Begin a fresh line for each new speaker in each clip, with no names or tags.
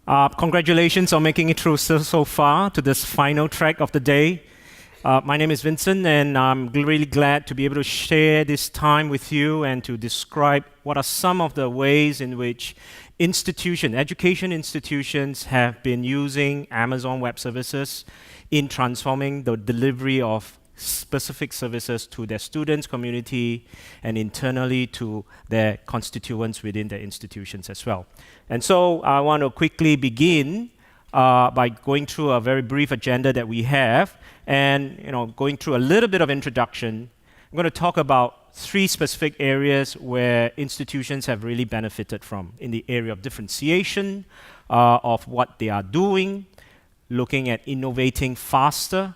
Congratulations on making it through so far to this final track of the day. My name is Vincent, and I'm really glad to be able to share this time with you and to describe what are some of the ways in which education institutions have been using Amazon Web Services in transforming the delivery of specific services to their students, community, and internally to their constituents within their institutions as well. And so I want to quickly begin by going through a very brief agenda that we have, and going through a little bit of introduction. I'm going to talk about three specific areas where institutions have really benefited from in the area of differentiation of what they are doing, looking at innovating faster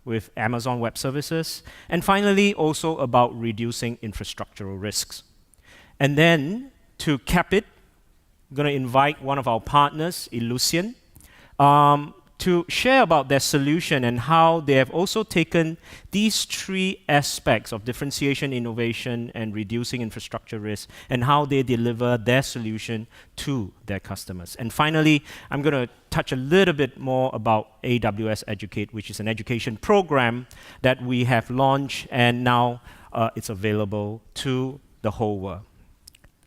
with Amazon Web Services, and finally also about reducing infrastructural risks. And then to cap it, I'm going to invite one of our partners, Illusion, to share about their solution and how they have also taken these three aspects of differentiation, innovation, and reducing infrastructure risk, and how they deliver their solution to their customers. And finally, I'm going to touch a little bit more about AWS Educate, which is an education program that we have launched, and now it's available to the whole world.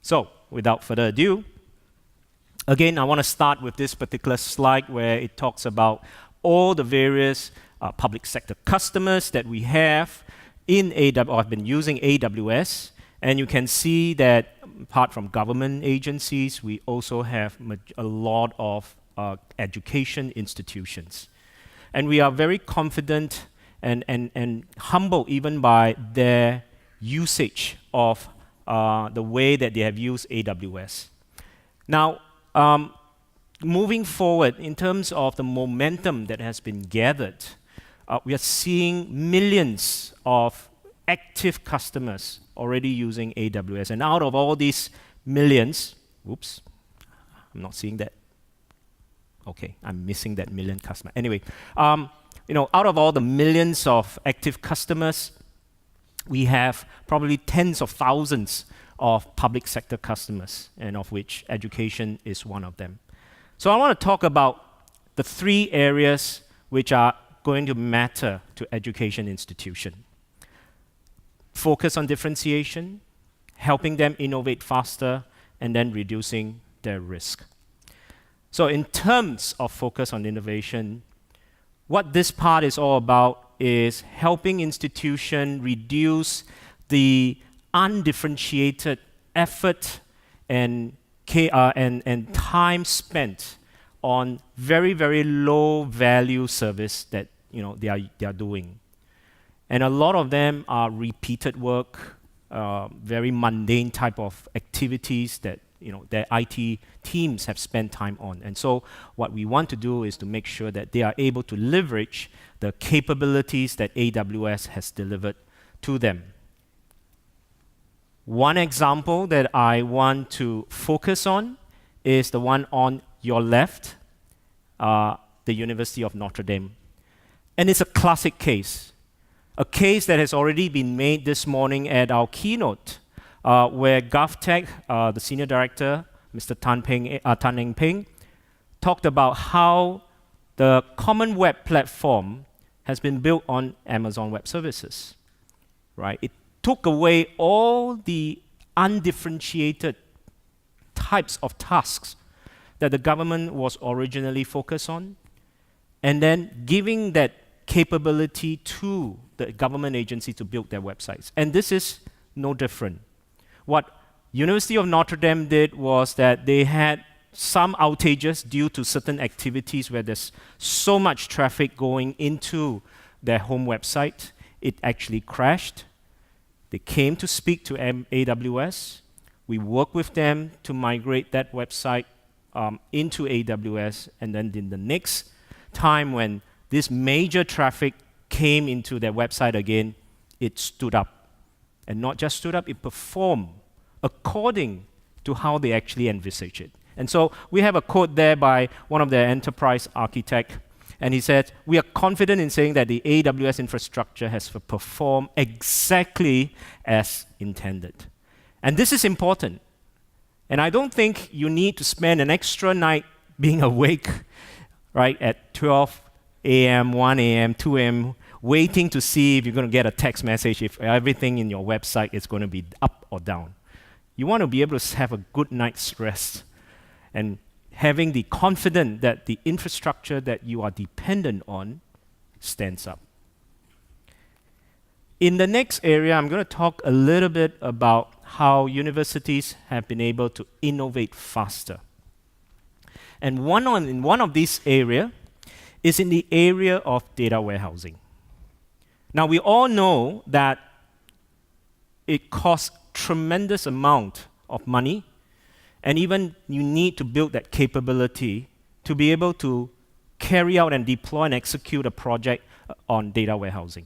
So, without further ado, again, I want to start with this particular slide where it talks about all the various public sector customers that we have in AWS, or have been using AWS. And you can see that apart from government agencies, we also have a lot of education institutions. And we are very confident and humbled even by their usage of the way that they have used AWS. Now, moving forward, in terms of the momentum that has been gathered, we are seeing millions of active customers already using AWS. And out of all these millions, oops, I'm not seeing that. Okay, I'm missing that million customer. Anyway, out of all the millions of active customers, we have probably tens of thousands of public sector customers, and of which education is one of them. So I want to talk about the three areas which are going to matter to education institution. Focus on differentiation, helping them innovate faster, and then reducing their risk. So in terms of focus on innovation, what this part is all about is helping institution reduce the undifferentiated effort and time spent on very, very low value service that they are doing. And a lot of them are repeated work, very mundane type of activities that their IT teams have spent time on. And so what we want to do is to make sure that they are able to leverage the capabilities that AWS has delivered to them. One example that I want to focus on is the one on your left, the University of Notre Dame. And it's a classic case, a case that has already been made this morning at our keynote, where GovTech, the senior director, Mr. Tan Eng Peng, talked about how the common web platform has been built on Amazon Web Services, right? It took away all the undifferentiated types of tasks that the government was originally focused on, and then giving that capability to the government agency to build their websites. And this is no different. What University of Notre Dame did was that they had some outages due to certain activities where there's so much traffic going into their home website, it actually crashed. They came to speak to AWS. We worked with them to migrate that website into AWS, and then in the next time when this major traffic came into their website again, it stood up. And not just stood up, it performed according to how they actually envisaged it. And so we have a quote there by one of their enterprise architects, and he said, "We are confident in saying that the AWS infrastructure has performed exactly as intended." And this is important. And I don't think you need to spend an extra night being awake, right, at 12 a.m., 1 a.m., 2 a.m., waiting to see if you're going to get a text message, if everything in your website is going to be up or down. You want to be able to have a good night's rest and having the confidence that the infrastructure that you are dependent on stands up. In the next area, I'm going to talk a little bit about how universities have been able to innovate faster. And in one of these areas is in the area of data warehousing. Now, we all know that it costs tremendous amount of money, and even you need to build that capability to be able to carry out and deploy and execute a project on data warehousing.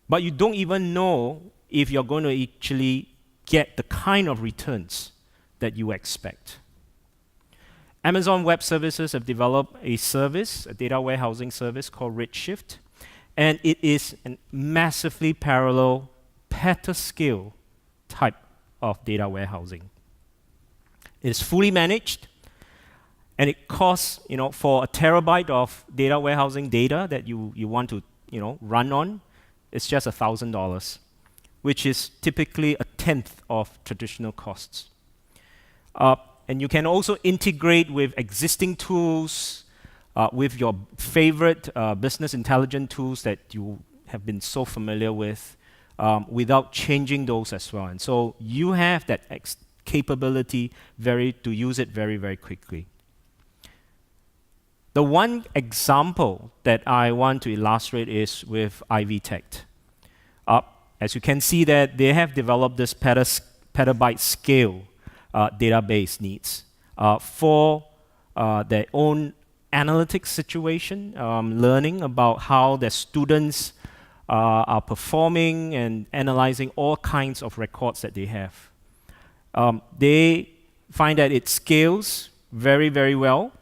But you don't even know if you're going to actually get the kind of returns that you expect. Amazon Web Services have developed a service, a data warehousing service called Redshift, and it is a massively parallel petascale type of data warehousing. It is fully managed, and it costs, for a terabyte of data warehousing data that you want to, run on, it's just $1,000, which is typically a tenth of traditional costs. And you can also integrate with existing tools, with your favorite business intelligence tools that you have been so familiar with, without changing those as well. And so you have that capability to use it very, very quickly. The one example that I want to illustrate is with Ivy Tech. As you can see that they have developed this petabyte scale database needs for their own analytics situation, learning about how their students are performing and analyzing all kinds of records that they have. They find that it scales very, very well.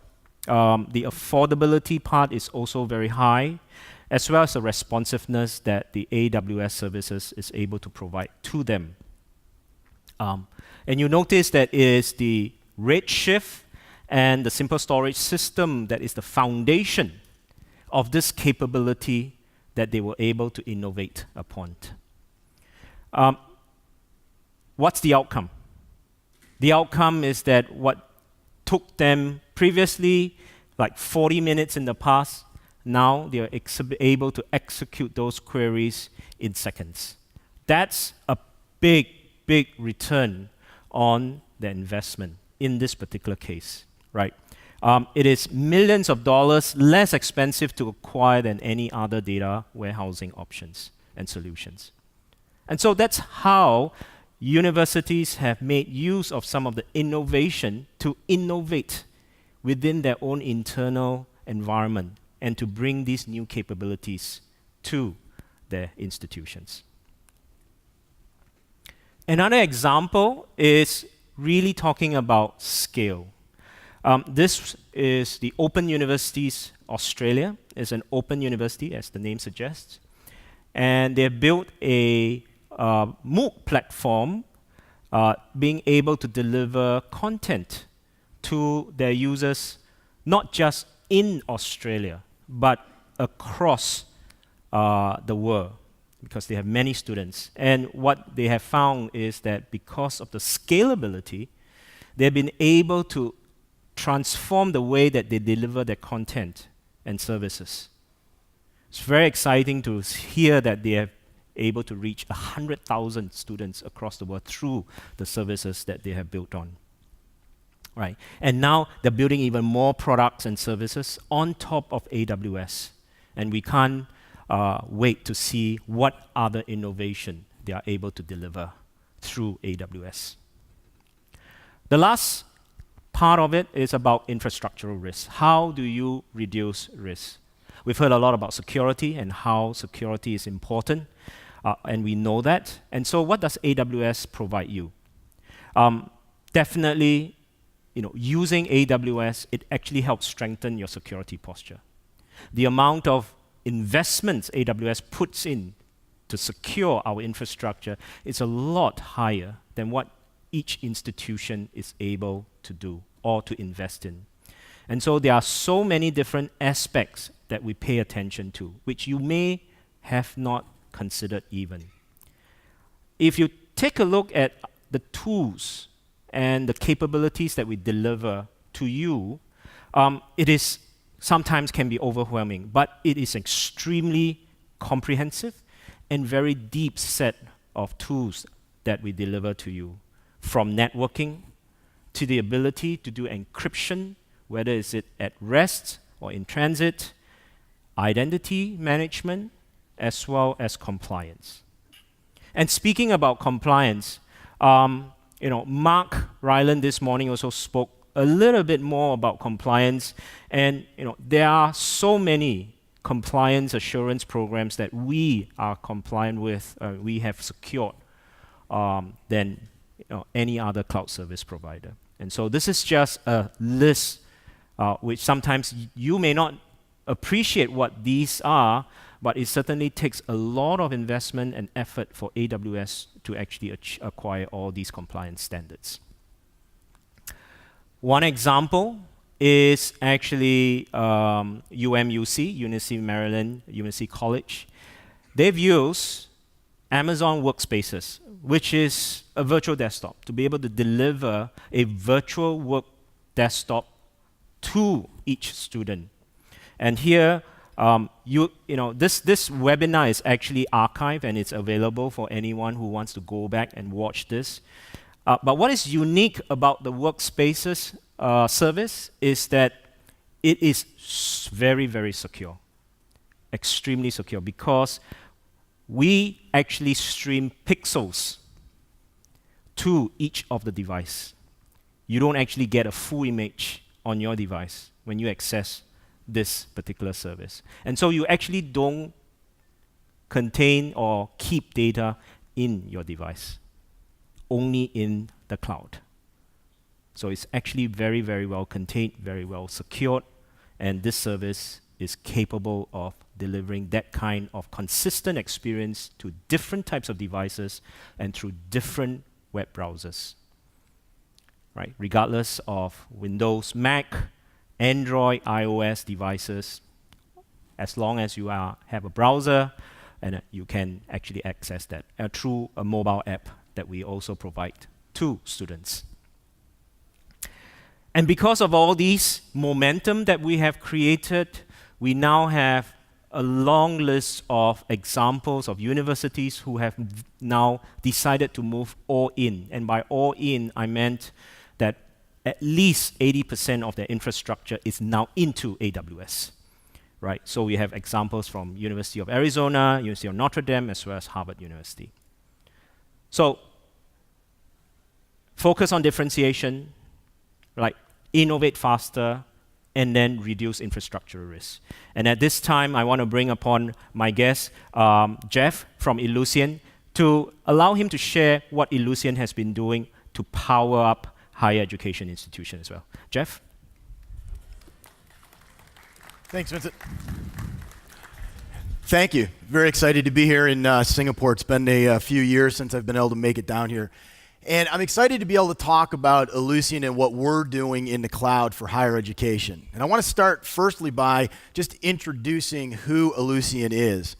The affordability part is also very high, as well as the responsiveness that the AWS services is able to provide to them. And you notice that it is the Redshift and the simple storage system that is the foundation of this capability that they were able to innovate upon. What's the outcome? The outcome is that what took them previously like 40 minutes in the past, now they are able to execute those queries in seconds. That's a big, big return on the investment in this particular case, right? It is millions of dollars less expensive to acquire than any other data warehousing options and solutions. And so that's how universities have made use of some of the innovation to innovate within their own internal environment and to bring these new capabilities to their institutions. Another example is really talking about scale. This is the Open Universities Australia. It's an open university, as the name suggests. And they built a MOOC platform being able to deliver content to their users, not just in Australia, but across the world, because they have many students. And what they have found is that because of the scalability, they've been able to transform the way that they deliver their content and services. It's very exciting to hear that they are able to reach 100,000 students across the world through the services that they have built on. Right. And now they're building even more products and services on top of AWS. And we can't wait to see what other innovation they are able to deliver through AWS. The last part of it is about infrastructural risk. How do you reduce risk? We've heard a lot about security and how security is important, and we know that. And so what does AWS provide you? Definitely, using AWS, it actually helps strengthen your security posture. The amount of investments AWS puts in to secure our infrastructure is a lot higher than what each institution is able to do or to invest in. And so there are so many different aspects that we pay attention to, which you may have not considered even. If you take a look at the tools and the capabilities that we deliver to you, it is sometimes can be overwhelming, but it is extremely comprehensive and very deep set of tools that we deliver to you, from networking to the ability to do encryption, whether it's at rest or in transit, identity management, as well as compliance. And speaking about compliance, Mark Ryland this morning also spoke a little bit more about compliance, and there are so many compliance assurance programs that we are compliant with, we have secured than any other cloud service provider. And so this is just a list which sometimes you may not appreciate what these are, but it certainly takes a lot of investment and effort for AWS to actually acquire all these compliance standards. One example is actually UMUC, University of Maryland, University College. They've used Amazon Workspaces, which is a virtual desktop, to be able to deliver a virtual work desktop to each student. And here, this webinar is actually archived and it's available for anyone who wants to go back and watch this. But what is unique about the Workspaces service is that it is very, very secure, extremely secure, because we actually stream pixels to each of the device. You don't actually get a full image on your device when you access this particular service. And so you actually don't contain or keep data in your device, only in the cloud. So it's actually very, very well contained, very well secured, and this service is capable of delivering that kind of consistent experience to different types of devices and through different web browsers, right? Regardless of Windows, Mac, Android, iOS devices, as long as you have a browser, and you can actually access that through a mobile app that we also provide to students. And because of all these momentum that we have created, we now have a long list of examples of universities who have now decided to move all in. And by all in, I meant that at least 80% of their infrastructure is now into AWS, right? So we have examples from University of Arizona, University of Notre Dame, as well as Harvard University. So focus on differentiation, like innovate faster, and then reduce infrastructure risk. And at this time, I want to bring upon my guest, Jeff from Ellucian, to allow him to share what Ellucian has been doing to power up higher education institutions as well. Jeff?
Thanks, Vincent. Thank you. Very excited to be here in Singapore. It's been a few years since I've been able to make it down here. And I'm excited to be able to talk about Ellucian and what we're doing in the cloud for higher education. And I want to start firstly by just introducing who Ellucian is.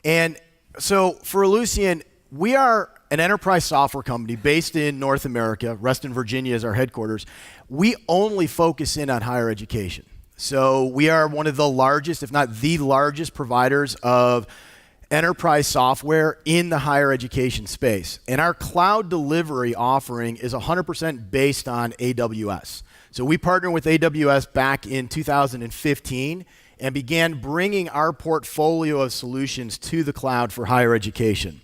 And so for Ellucian, we are an enterprise software company based in North America. Reston, Virginia is our headquarters. We only focus in on higher education. So we are one of the largest, if not the largest, providers of enterprise software in the higher education space. And our cloud delivery offering is 100% based on AWS. So we partnered with AWS back in 2015 and began bringing our portfolio of solutions to the cloud for higher education.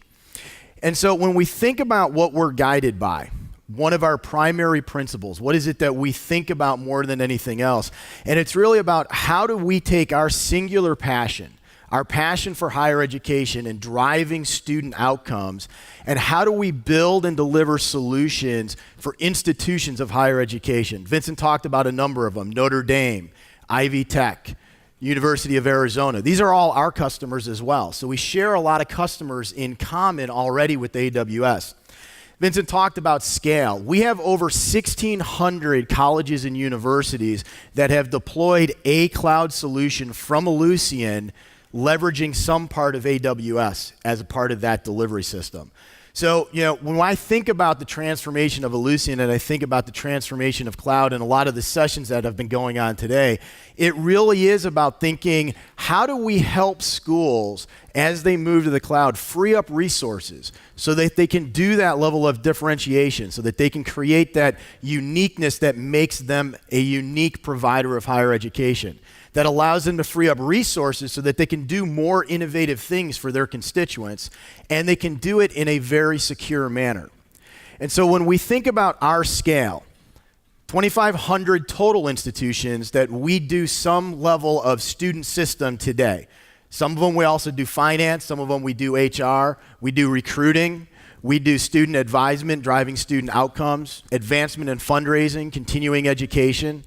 And so when we think about what we're guided by, one of our primary principles, what is it that we think about more than anything else? And it's really about how do we take our singular passion, our passion for higher education and driving student outcomes, and how do we build and deliver solutions for institutions of higher education? Vincent talked about a number of them: Notre Dame, Ivy Tech, University of Arizona. These are all our customers as well. So we share a lot of customers in common already with AWS. Vincent talked about scale. We have over 1,600 colleges and universities that have deployed a cloud solution from Ellucian, leveraging some part of AWS as a part of that delivery system. So, when I think about the transformation of Ellucian and I think about the transformation of cloud and a lot of the sessions that have been going on today, it really is about thinking, how do we help schools as they move to the cloud free up resources so that they can do that level of differentiation, so that they can create that uniqueness that makes them a unique provider of higher education, that allows them to free up resources so that they can do more innovative things for their constituents, and they can do it in a very secure manner. And so when we think about our scale, 2,500 total institutions that we do some level of student system today. Some of them we also do finance, some of them we do HR, we do recruiting, we do student advisement, driving student outcomes, advancement and fundraising, continuing education.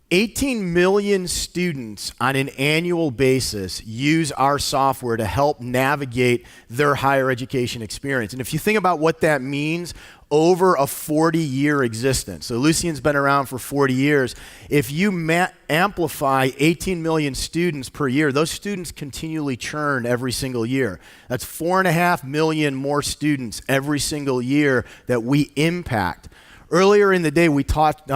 18 million students on an annual basis use our software to help navigate their higher education experience. And if you think about what that means over a 40-year existence, so Ellucian's been around for 40 years, if you amplify 18 million students per year, those students continually churn every single year. That's 4.5 million more students every single year that we impact. Earlier in the day, we talked,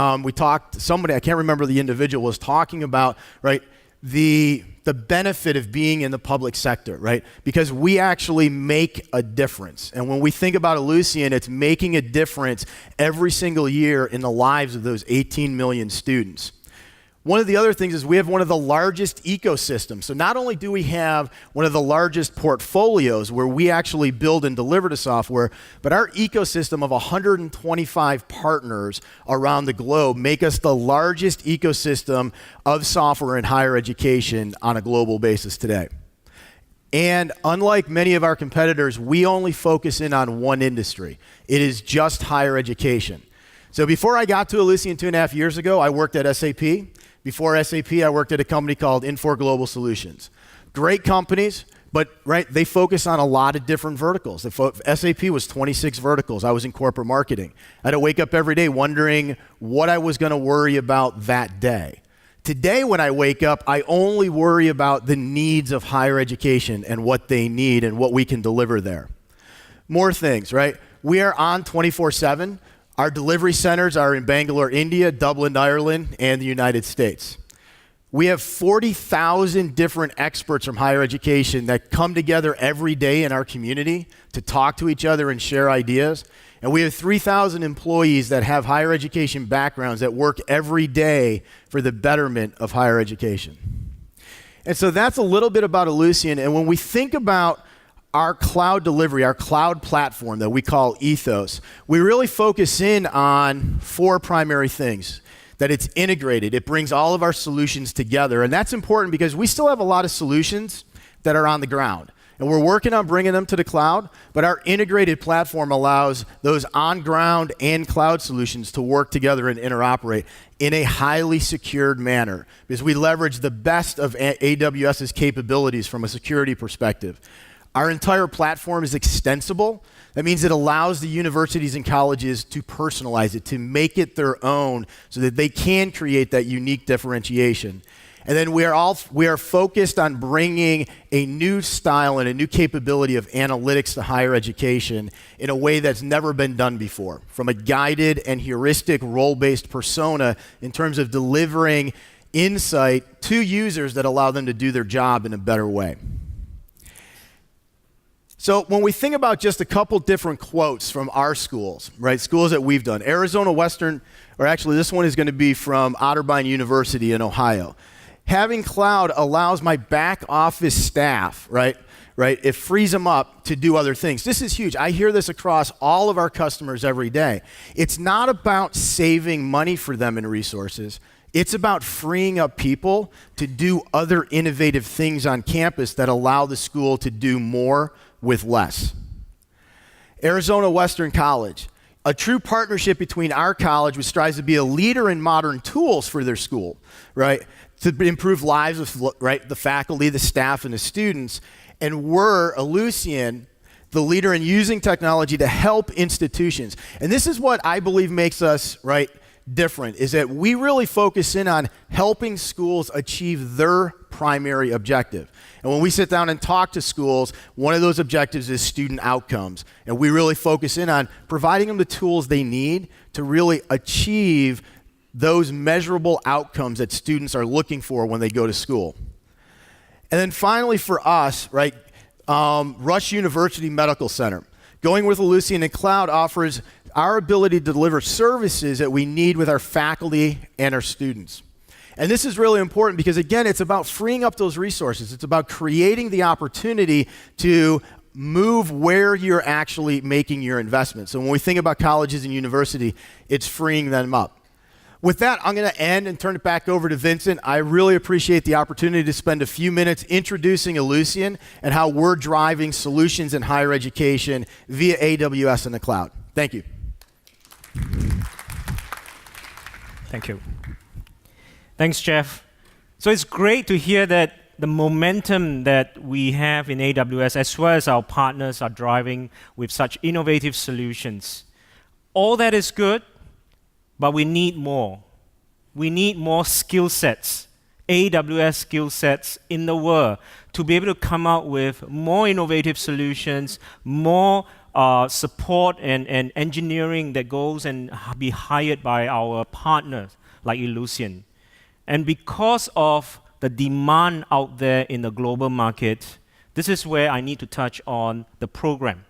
somebody, I can't remember the individual, was talking about, right, the benefit of being in the public sector, right? Because we actually make a difference. And when we think about Ellucian, it's making a difference every single year in the lives of those 18 million students. One of the other things is we have one of the largest ecosystems. So not only do we have one of the largest portfolios where we actually build and deliver the software, but our ecosystem of 125 partners around the globe make us the largest ecosystem of software in higher education on a global basis today. And unlike many of our competitors, we only focus in on one industry. It is just higher education. So before I got to Ellucian 2.5 years ago, I worked at SAP. Before SAP, I worked at a company called Infor Global Solutions. Great companies, but they focus on a lot of different verticals. SAP was 26 verticals. I was in corporate marketing. I had to wake up every day wondering what I was going to worry about that day. Today, when I wake up, I only worry about the needs of higher education and what they need and what we can deliver there. More things, right? We are on 24/7. Our delivery centers are in Bangalore, India, Dublin, Ireland, and the United States. We have 40,000 different experts from higher education that come together every day in our community to talk to each other and share ideas. And we have 3,000 employees that have higher education backgrounds that work every day for the betterment of higher education. And so that's a little bit about Ellucian. And when we think about our cloud delivery, our cloud platform that we call Ethos, we really focus in on 4 primary things. That it's integrated, it brings all of our solutions together, and that's important because we still have a lot of solutions that are on the ground. And we're working on bringing them to the cloud, but our integrated platform allows those on-ground and cloud solutions to work together and interoperate in a highly secured manner because we leverage the best of AWS's capabilities from a security perspective. Our entire platform is extensible. That means it allows the universities and colleges to personalize it, to make it their own so that they can create that unique differentiation. And then we are focused on bringing a new style and a new capability of analytics to higher education in a way that's never been done before, from a guided and heuristic role-based persona in terms of delivering insight to users that allow them to do their job in a better way. So when we think about just a couple different quotes from our schools, right, schools that we've done, Arizona Western, or actually this one is going to be from Otterbein University in Ohio. Having cloud allows my back office staff, right, it frees them up to do other things. This is huge. I hear this across all of our customers every day. It's not about saving money for them in resources. It's about freeing up people to do other innovative things on campus that allow the school to do more with less. Arizona Western College, a true partnership between our college, which strives to be a leader in modern tools for their school, right, to improve lives of the faculty, the staff, and the students, and we're Ellucian the leader in using technology to help institutions. And this is what I believe makes us, right, different, is that we really focus in on helping schools achieve their primary objective. And when we sit down and talk to schools, one of those objectives is student outcomes. And we really focus in on providing them the tools they need to really achieve those measurable outcomes that students are looking for when they go to school. And then finally for us, right, Rush University Medical Center. Going with Ellucian and Cloud offers our ability to deliver services that we need with our faculty and our students. And this is really important because, again, it's about freeing up those resources. It's about creating the opportunity to move where you're actually making your investments. So when we think about colleges and university, it's freeing them up. With that, I'm going to end and turn it back over to Vincent. I really appreciate the opportunity to spend a few minutes introducing Ellucian and how we're driving solutions in higher education via AWS and the cloud. Thank you.
Thank you. Thanks, Jeff. So it's great to hear that the momentum that we have in AWS, as well as our partners, are driving with such innovative solutions. All that is good, but we need more. We need more skill sets, AWS skill sets in the world to be able to come out with more innovative solutions, more support and engineering that goes and be hired by our partners like Ellucian. And because of the demand out there in the global market, this is where I need to touch on the program.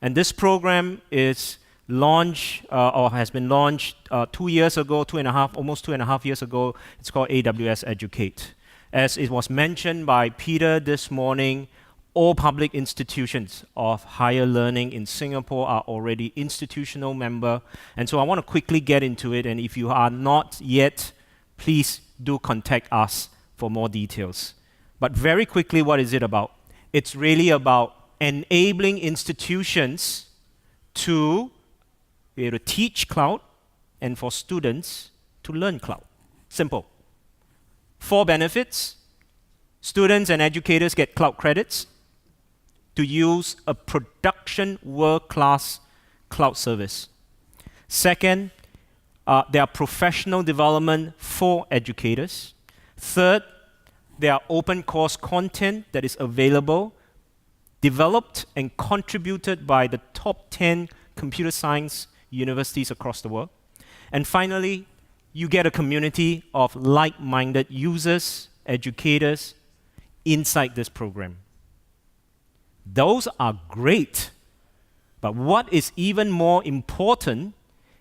And this program is launched or has been launched 2 years ago, almost 2.5 years ago. It's called AWS Educate. As it was mentioned by Peter this morning, all public institutions of higher learning in Singapore are already institutional member. And so I want to quickly get into it. And if you are not yet, please do contact us for more details. But very quickly, what is it about? It's really about enabling institutions to be able to teach cloud and for students to learn cloud. Simple. 4 benefits. Students and educators get cloud credits to use a production world-class cloud service. Second, there are professional development for educators. Third, there are open course content that is available, developed and contributed by the top 10 computer science universities across the world. And finally, you get a community of like-minded users, educators inside this program. Those are great, but what is even more important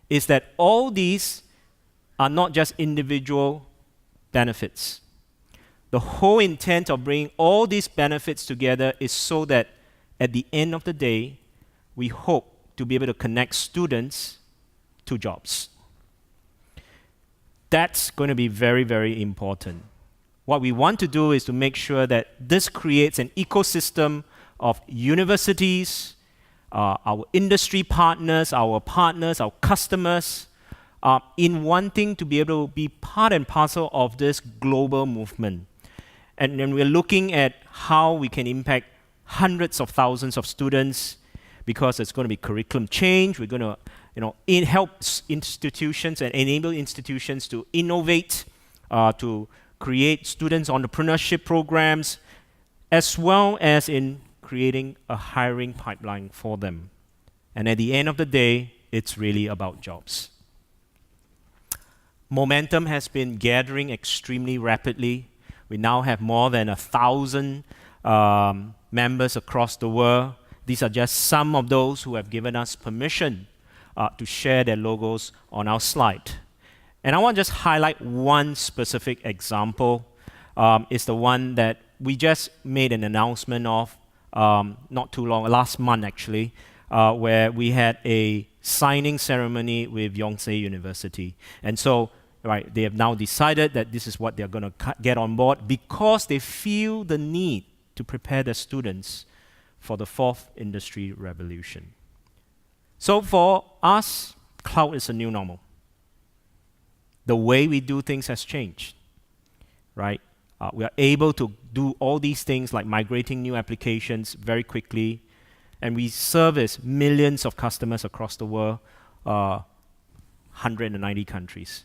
is that all these are not just individual benefits. The whole intent of bringing all these benefits together is so that at the end of the day, we hope to be able to connect students to jobs. That's going to be very, very important. What we want to do is to make sure that this creates an ecosystem of universities, our industry partners, our customers, in wanting to be able to be part and parcel of this global movement. And then we're looking at how we can impact hundreds of thousands of students, because it's going to be curriculum change. We're going to help institutions and enable institutions to innovate, to create students entrepreneurship programs, as well as in creating a hiring pipeline for them. And at the end of the day, it's really about jobs. Momentum has been gathering extremely rapidly. We now have more than 1,000 members across the world. These are just some of those who have given us permission to share their logos on our slide. And I want to just highlight one specific example. It's the one that we just made an announcement of not too long, last month actually, where we had a signing ceremony with Yonsei University. And so, right, they have now decided that this is what they're going to get on board because they feel the need to prepare their students for the 4th industry revolution. So for us, cloud is a new normal. The way we do things has changed, right? We are able to do all these things like migrating new applications very quickly. And we service millions of customers across the world, 190 countries.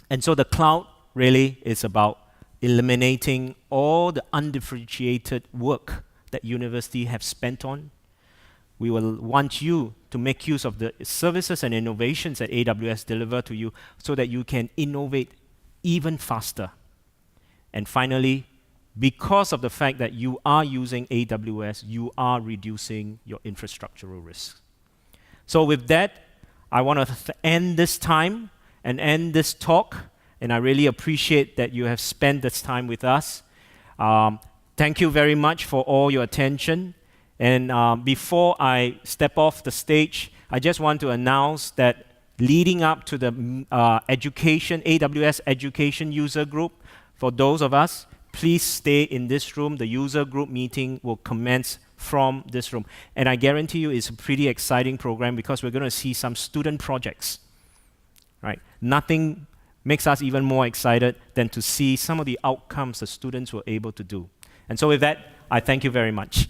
And so the cloud really is about eliminating all the undifferentiated work that universities have spent on. We will want you to make use of the services and innovations that AWS deliver to you so that you can innovate even faster. And finally, because of the fact that you are using AWS, you are reducing your infrastructural risks. So with that, I want to end this time and end this talk, and I really appreciate that you have spent this time with us. Thank you very much for all your attention. And before I step off the stage, I just want to announce that leading up to the AWS education user group, for those of us, please stay in this room. The user group meeting will commence from this room. And I guarantee you it's a pretty exciting program because we're going to see some student projects. Right? Nothing makes us even more excited than to see some of the outcomes the students were able to do. And so with that, I thank you very much.